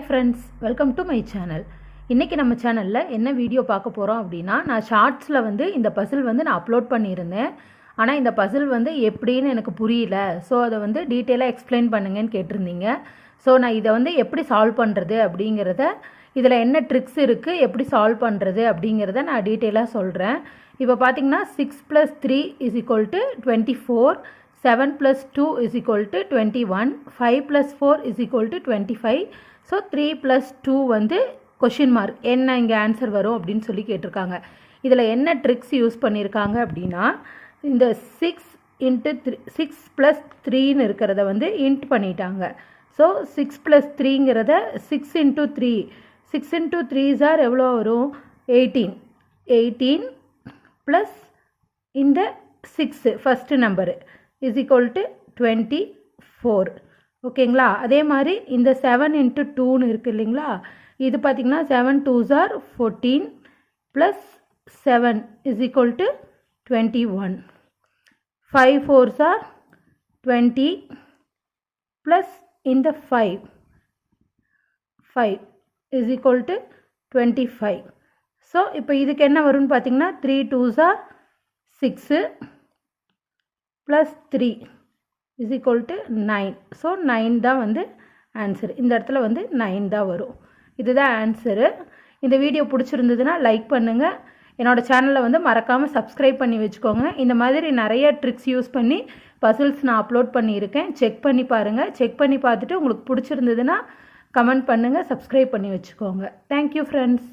Friends, welcome to my channel. இன்றைக்கி நம்ம சேனலில் என்ன வீடியோ பார்க்க போகிறோம் அப்படின்னா, நான் ஷார்ட்ஸில் இந்த பசில் நான் அப்லோட் பண்ணியிருந்தேன். ஆனால் இந்த பசில் எப்படின்னு எனக்கு புரியல. ஸோ அதை டீட்டெயிலாக எக்ஸ்பிளைன் பண்ணுங்கன்னு கேட்டிருந்தீங்க. ஸோ நான் இதை எப்படி சால்வ் பண்ணுறது அப்படிங்கிறத, இதில் என்ன ட்ரிக்ஸ் இருக்குது, எப்படி சால்வ் பண்ணுறது அப்படிங்கிறத நான் டீட்டெயிலாக சொல்கிறேன். இப்போ பார்த்தீங்கன்னா 6 + 3 = 24, 7 + 2 = 21, 5 + 4 = 25. ஸோ 3 + 2 கொஷின் மார்க் என்ன இங்கே ஆன்சர் வரும் அப்படின்னு சொல்லி கேட்டிருக்காங்க. இதில் என்ன ட்ரிக்ஸ் யூஸ் பண்ணியிருக்காங்க அப்படின்னா, இந்த 6 + 3ன்னு இருக்கிறத இன்ட் பண்ணிட்டாங்க. ஸோ 6 + 3ங்கிறத 6 × 3, 6 × 3 எவ்வளோ வரும்? 18 ப்ளஸ் இந்த 6 ஃபஸ்ட்டு நம்பரு = 24. ஓகேங்களா? அதே மாதிரி இந்த 7 × 2ன்னு இருக்குது இல்லைங்களா? இது பார்த்திங்கன்னா 7 × 2 = 14 ப்ளஸ் 7 = 21. 5 × 4 = 20 ப்ளஸ் இந்த 5 = 25. ஸோ இப்போ இதுக்கு என்ன வரும்னு பார்த்திங்கன்னா 3 × 2 = 6 ப்ளஸ் 3 = 9. ஸோ 9 தான் ஆன்சர். இந்த இடத்துல 9 தான் வரும். இதுதான் ஆன்சரு. இந்த வீடியோ பிடிச்சிருந்ததுன்னா லைக் பண்ணுங்கள். என்னோடய சேனலில் மறக்காமல் சப்ஸ்கிரைப் பண்ணி வச்சுக்கோங்க. இந்த மாதிரி நிறைய ட்ரிக்ஸ் யூஸ் பண்ணி பசில்ஸ் நான் அப்லோட் பண்ணியிருக்கேன். செக் பண்ணி பாருங்கள். செக் பண்ணி பார்த்துட்டு உங்களுக்கு பிடிச்சிருந்ததுன்னா கமெண்ட் பண்ணுங்கள், சப்ஸ்கிரைப் பண்ணி வச்சுக்கோங்க. Thank you friends.